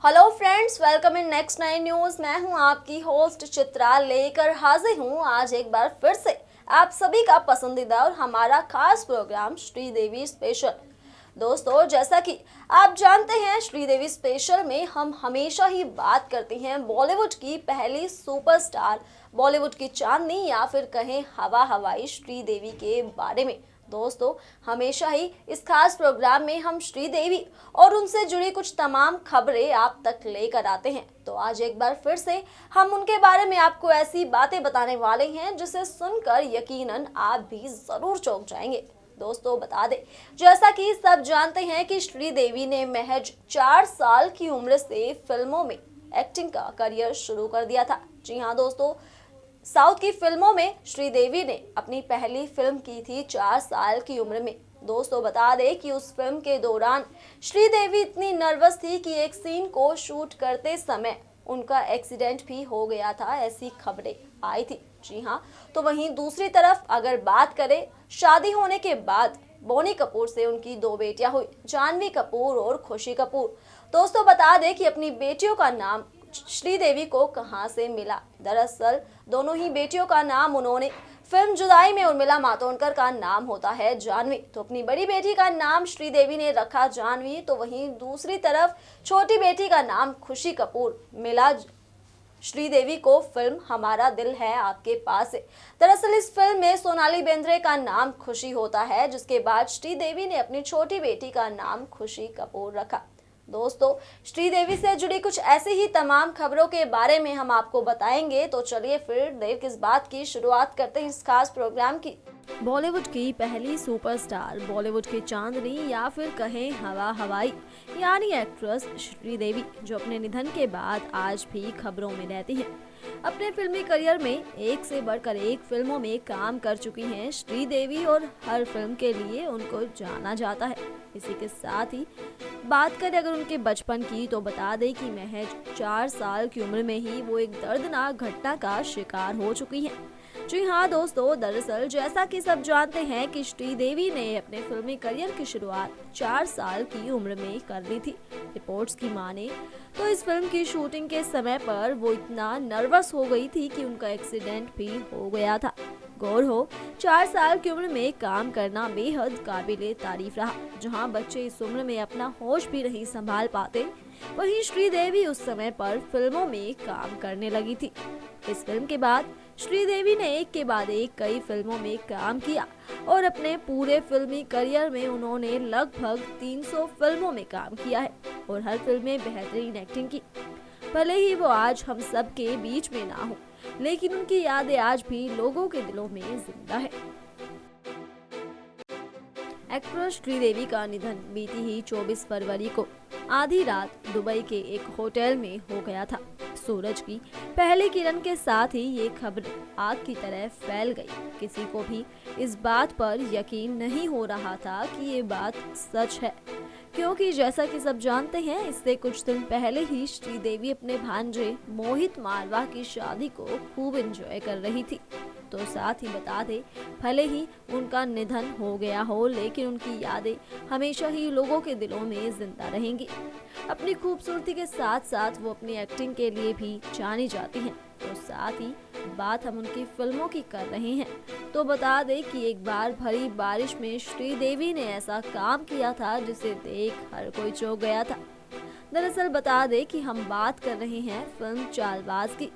Hello friends, welcome in next 9 news. मैं हूं आपकी होस्ट चित्रा, लेकर हाजिर हूं आज एक बार फिर से आप सभी का पसंदीदा और हमारा खास प्रोग्राम श्रीदेवी स्पेशल। दोस्तों, जैसा कि आप जानते हैं, श्रीदेवी स्पेशल में हम हमेशा ही बात करते हैं बॉलीवुड की पहली सुपरस्टार, बॉलीवुड की चांदनी या फिर कहें हवा हवाई श्रीदेवी के बारे में। दोस्तों, हमेशा ही इस खास प्रोग्राम में हम श्रीदेवी और उनसे जुड़ी कुछ तमाम खबरें आप तक लेकर आते हैं। तो आज एक बार फिर से हम उनके बारे में आपको ऐसी बातें बताने वाले हैं जिसे सुनकर यकीनन आप भी जरूर चौंक जाएंगे। दोस्तों, बता दें, जैसा कि सब जानते हैं कि श्रीदेवी ने महज 4 साल की उम्र से फिल्मों में एक्टिंग का करियर शुरू कर दिया था। जी हाँ दोस्तों, साउथ की फिल्मों में श्रीदेवी ने अपनी पहली फिल्म की थी 4 साल की उम्र में। दोस्तों, बता दें कि उस फिल्म के दौरान श्रीदेवी इतनी नर्वस थी कि एक सीन को शूट करते समय उनका एक्सीडेंट भी हो गया था, ऐसी खबरें आई थी। जी हाँ, तो वहीं दूसरी तरफ अगर बात करें शादी होने के बाद बोनी कपूर से उनकी 2 बेटियां हुई, जानवी कपूर और खुशी कपूर। दोस्तों, बता दें कि अपनी बेटियों का नाम श्रीदेवी को कहां से मिला। दरअसल दोनों ही बेटियों का नाम उन्होंने फिल्म जुदाई में उर्मिला मातोंडकर का नाम होता है जानवी। तो अपनी बड़ी बेटी का नाम श्रीदेवी ने रखा जानवी, तो वहीं दूसरी तरफ छोटी बेटी का नाम खुशी कपूर मिला श्रीदेवी को फिल्म हमारा दिल है आपके पास है। दरअसल इस फिल्म में सोनाली बेंद्रे का नाम खुशी होता है, जिसके बाद श्रीदेवी ने अपनी छोटी बेटी का नाम खुशी कपूर रखा। दोस्तों, श्रीदेवी से जुड़ी कुछ ऐसी ही तमाम खबरों के बारे में हम आपको बताएंगे। तो चलिए फिर देर किस बात की, शुरुआत करते हैं इस खास प्रोग्राम की। बॉलीवुड की पहली सुपरस्टार, बॉलीवुड की चांदनी या फिर कहें हवा हवाई यानी एक्ट्रेस श्रीदेवी, जो अपने निधन के बाद आज भी खबरों में रहती हैं। अपने फिल्मी करियर में एक से बढ़कर एक फिल्मों में काम कर चुकी हैं श्रीदेवी और हर फिल्म के लिए उनको जाना जाता है। इसी के साथ ही बात करें अगर उनके बचपन की, तो बता दें कि महज 4 साल की उम्र में ही वो एक दर्दनाक घटना का शिकार हो चुकी हैं। जी हाँ दोस्तों, दरअसल जैसा कि सब जानते हैं कि श्रीदेवी ने अपने फिल्मी करियर की शुरुआत 4 साल की उम्र में कर ली थी। रिपोर्ट्स की माने तो इस फिल्म की शूटिंग के समय पर वो इतना नर्वस हो गई थी कि उनका एक्सीडेंट भी हो गया था। गौर हो, 4 साल की उम्र में काम करना बेहद काबिले तारीफ रहा। जहां बच्चे इस उम्र में अपना होश भी नहीं संभाल पाते, वहीं श्रीदेवी उस समय पर फिल्मों में काम करने लगी थी। इस फिल्म के बाद श्रीदेवी ने एक के बाद एक कई फिल्मों में काम किया और अपने पूरे फिल्मी करियर में उन्होंने लगभग 300 फिल्मों में काम किया है और हर फिल्म में बेहतरीन एक्टिंग की। भले ही वो आज हम सब के बीच में ना हो, लेकिन उनकी यादें आज भी लोगों के दिलों में जिंदा है। एक्ट्रेस श्रीदेवी का निधन बीती ही 24 फरवरी को आधी रात दुबई के एक होटल में हो गया था। सूरज की पहली किरण के साथ ही ये खबर आग की तरह फैल गई। किसी को भी इस बात पर यकीन नहीं हो रहा था कि ये बात सच है, क्योंकि जैसा कि सब जानते हैं, इससे कुछ दिन पहले ही श्रीदेवी अपने भांजे मोहित मारवाह की शादी को खूब एंजॉय कर रही थी। तो साथ ही बता दें, भले ही उनका निधन हो गया हो, लेकिन उनकी यादें हमेशा ही लोगों के दिलों में जिंदा रहेंगी। अपनी खूबसूरती के साथ साथ वो अपनी एक्टिंग के लिए भी जानी जाती हैं। तो साथ ही बात हम उनकी फिल्मों की कर रहे हैं, तो बता दें कि एक बार भरी बारिश में श्रीदेवी ने ऐसा काम किया था जिसे देख हर कोई चौंक गया था। दरअसल बता दें कि हम बात कर रहे हैं फिल्म चालबाज की।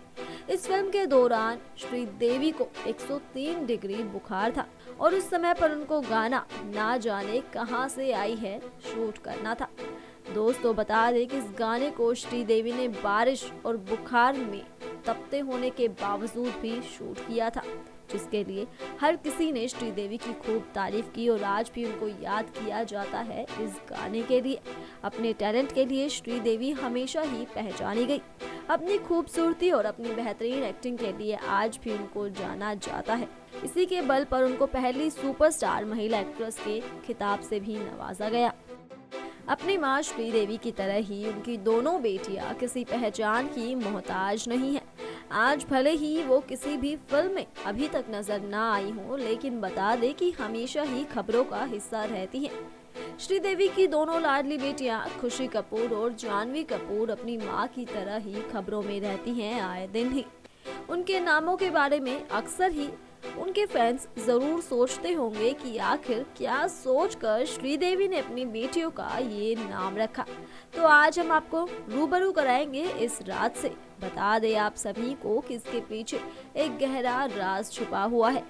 इस फिल्म के दौरान श्रीदेवी को 103 डिग्री बुखार था और उस समय पर उनको गाना ना जाने कहां से आई है शूट करना था। दोस्तों, बता दें कि इस गाने को श्रीदेवी ने बारिश और बुखार में तपते होने के बावजूद भी शूट किया था, जिसके लिए हर किसी ने श्रीदेवी की खूब तारीफ की और आज भी उनको याद किया जाता है इस गाने के लिए। अपने टैलेंट के लिए श्रीदेवी हमेशा ही पहचानी गई। अपनी खूबसूरती और अपनी बेहतरीन एक्टिंग के लिए आज भी उनको जाना जाता है। इसी के बल पर उनको पहली सुपरस्टार महिला एक्ट्रेस के खिताब से भी नवाजा गया। अपनी मां श्रीदेवी की तरह ही उनकी दोनों बेटियां किसी पहचान की मोहताज नहीं है। आज भले ही वो किसी भी फिल्म में अभी तक नजर ना आई हो, लेकिन बता दे कि हमेशा ही खबरों का हिस्सा रहती हैं। श्रीदेवी की दोनों लाडली बेटियां खुशी कपूर और जानवी कपूर अपनी मां की तरह ही खबरों में रहती हैं आए दिन ही। उनके नामों के बारे में अक्सर ही उनके फैंस जरूर सोचते होंगे कि आखिर क्या सोचकर श्रीदेवी ने अपनी बेटियों का ये नाम रखा। तो आज हम आपको रूबरू कराएंगे इस राज से। बता दें आप सभी को कि इसके पीछे एक गहरा राज छुपा हुआ है।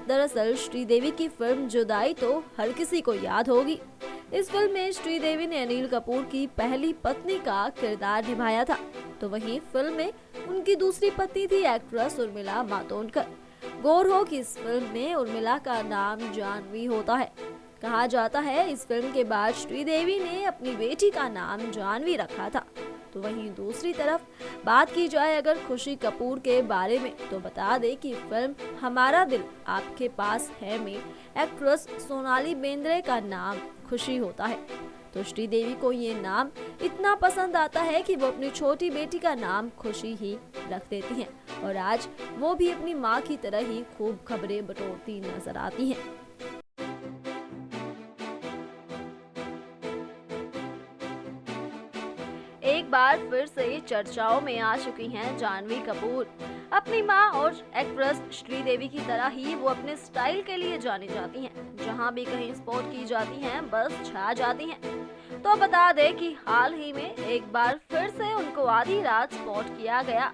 दरअसल श्रीदेवी की फिल्म जुदाई तो हर किसी को याद होगी। इस फिल्म में श्रीदेवी ने अनिल कपूर की पहली पत्नी का किरदार निभाया था। तो वहीं फिल्म में उनकी दूसरी पत्नी थी एक्ट्रेस उर्मिला मातोंडकर। गौर हो कि इस फिल्म में उर्मिला का नाम जानवी होता है। कहा जाता है इस फिल्म के बाद श्रीदेवी ने अपनी बेटी का नाम जानवी रखा था। तो वहीं दूसरी तरफ बात की जाए अगर खुशी कपूर के बारे में, तो बता दें कि फिल्म हमारा दिल आपके पास है में एक्ट्रेस सोनाली बेंद्रे का नाम खुशी होता है। तो श्रीदेवी को ये नाम इतना पसंद आता है कि वो अपनी छोटी बेटी का नाम खुशी ही रख देती हैं और आज वो भी अपनी माँ की तरह ही खूब खबरें बटोरती नजर आती हैं। एक बार फिर से चर्चाओं में आ चुकी हैं जानवी कपूर। अपनी मां और एक्ट्रेस श्रीदेवी की तरह ही वो अपने स्टाइल के लिए जानी जाती हैं। जहां भी कहीं स्पॉट की जाती हैं बस छा जाती हैं। तो बता दें कि हाल ही में एक बार फिर से उनको आधी रात स्पॉट किया गया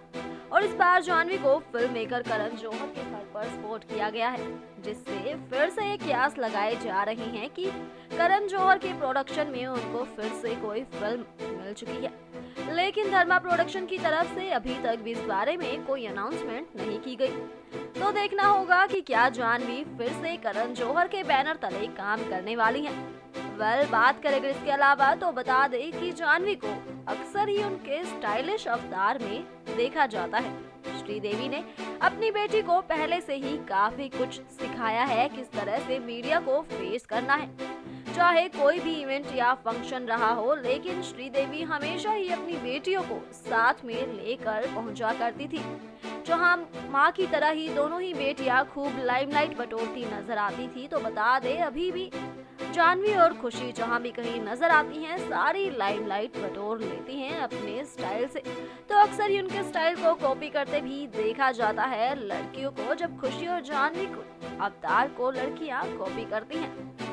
और इस बार जानवी को फिल्म मेकर करण जौहर के घर पर स्पॉट किया गया है, जिससे फिर से ये कयास लगाए जा रहे हैं कि करण जौहर के प्रोडक्शन में उनको फिर से कोई फिल्म मिल चुकी है। लेकिन धर्मा प्रोडक्शन की तरफ से अभी तक भी इस बारे में कोई अनाउंसमेंट नहीं की गई। तो देखना होगा कि क्या जानवी फिर से करण जौहर के बैनर तले काम करने वाली हैं। बात करें अगर इसके अलावा तो बता दें कि जानवी को अक्सर ही उनके स्टाइलिश अवतार में देखा जाता है। श्रीदेवी ने अपनी बेटी को पहले से ही काफी कुछ सिखाया है किस तरह से मीडिया को फेस करना है। चाहे कोई भी इवेंट या फंक्शन रहा हो, लेकिन श्रीदेवी हमेशा ही अपनी बेटियों को साथ में लेकर पहुंचा करती थी। जहां मां की तरह ही दोनों ही बेटियां खूब लाइमलाइट बटोरती नजर आती थी। तो बता दे अभी भी जानवी और खुशी जहां भी कहीं नजर आती हैं सारी लाइमलाइट बटोर लेती हैं अपने स्टाइल से। तो अक्सर ही उनके स्टाइल को कॉपी करते भी देखा जाता है लड़कियों को, जब खुशी और जानवी को अवतार को लड़कियां कॉपी करती हैं।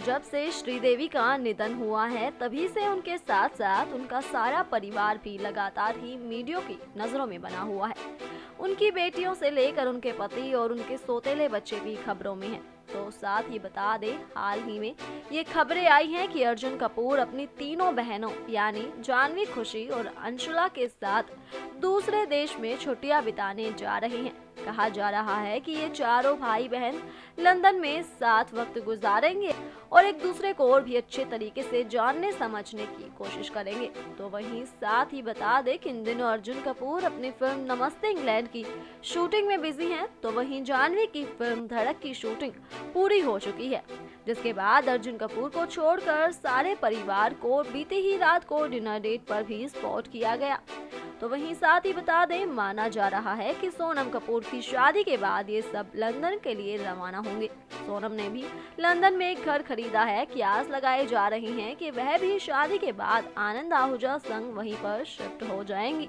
जब से श्रीदेवी का निधन हुआ है तभी से उनके साथ साथ उनका सारा परिवार भी लगातार ही मीडिया की नजरों में बना हुआ है। उनकी बेटियों से लेकर उनके पति और उनके सौतेले बच्चे भी खबरों में हैं। तो साथ ही बता दें हाल ही में ये खबरें आई हैं कि अर्जुन कपूर अपनी तीनों बहनों यानी जानवी, खुशी और अंशुला के साथ दूसरे देश में छुट्टियां बिताने जा रहे हैं। कहा जा रहा है कि ये चारों भाई बहन लंदन में साथ वक्त गुजारेंगे और एक दूसरे को और भी अच्छे तरीके से जानने समझने की कोशिश करेंगे। तो वहीं साथ ही बता दें कि इन दिनों अर्जुन कपूर अपनी फिल्म नमस्ते इंग्लैंड की शूटिंग में बिजी हैं। तो वहीं जानवी की फिल्म धड़क की शूटिंग पूरी हो चुकी है, जिसके बाद अर्जुन कपूर को छोड़कर सारे परिवार को बीते ही रात को डिनर डेट पर भी स्पॉट किया गया। तो वहीं साथ ही बता दें माना जा रहा है कि सोनम कपूर की शादी के बाद ये सब लंदन के लिए रवाना होंगे। सोनम ने भी लंदन में एक घर खरीदा है। कयास लगाए जा रहे हैं कि वह भी शादी के बाद आनंद आहूजा संग वहीं पर शिफ्ट हो जाएंगी।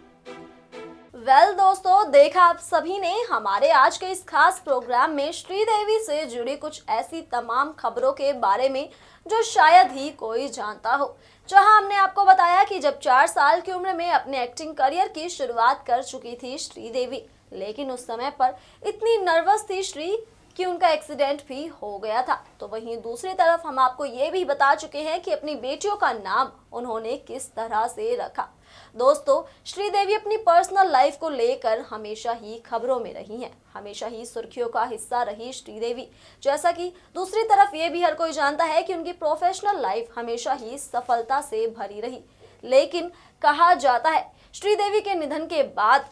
दोस्तों, देखा आप सभी ने हमारे आज के इस खास प्रोग्राम में श्रीदेवी से जुड़ी कुछ ऐसी तमाम खबरों के बारे में जो शायद ही कोई जानता हो। जहां हमने आपको बताया कि जब 4 साल की उम्र में अपने एक्टिंग करियर की शुरुआत कर चुकी थी श्रीदेवी, लेकिन उस समय पर इतनी नर्वस थी श्री कि उनका एक्सीडेंट भी हो गया था। तो वहीं दूसरी तरफ हम आपको ये भी बता चुके हैं कि अपनी बेटियों का नाम उन्होंने किस तरह से रखा। दोस्तों, श्रीदेवी अपनी पर्सनल लाइफ को लेकर हमेशा ही खबरों में रही हैं, हमेशा ही सुर्खियों का हिस्सा रही श्रीदेवी। जैसा कि दूसरी तरफ ये भी हर कोई जानता है कि उनकी प्रोफेशनल लाइफ हमेशा ही सफलता से भरी रही। लेकिन कहा जाता है श्रीदेवी के निधन के बाद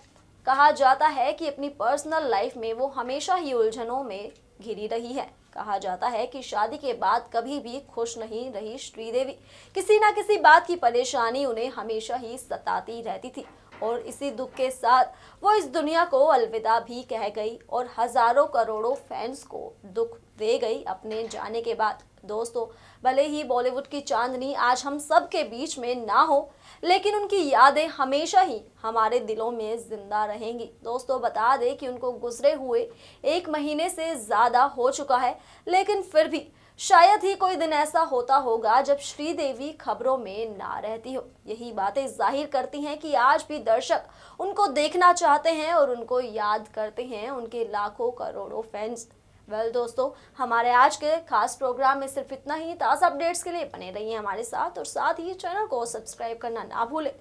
कहा जाता है कि अपनी पर्सनल लाइफ में वो हमेशा ही उलझनों में घिरी रही है। कहा जाता है कि शादी के बाद कभी भी खुश नहीं रही श्रीदेवी। किसी ना किसी बात की परेशानी उन्हें हमेशा ही सताती रहती थी और इसी दुख के साथ वो इस दुनिया को अलविदा भी कह गई और हजारों करोड़ों फैंस को दुख दे गई अपने जाने के बाद। दोस्तों, भले ही बॉलीवुड की चांदनी आज हम सब के बीच में ना हो, लेकिन उनकी यादें हमेशा ही हमारे दिलों में जिंदा रहेंगी। दोस्तों, बता दें कि उनको गुजरे हुए 1 महीने से ज्यादा हो चुका है, लेकिन फिर भी शायद ही कोई दिन ऐसा होता होगा जब श्रीदेवी खबरों में ना रहती हो। यही बातें जाहिर करती हैं कि आज भी दर्शक उनको देखना चाहते हैं और उनको याद करते हैं उनके लाखों करोड़ों फैंस। दोस्तों, हमारे आज के खास प्रोग्राम में सिर्फ इतना ही। ताज़ा अपडेट्स के लिए बने रहिए हमारे साथ और साथ ही चैनल को सब्सक्राइब करना ना भूलें।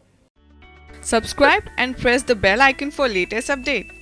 Subscribe and press the bell icon for latest updates.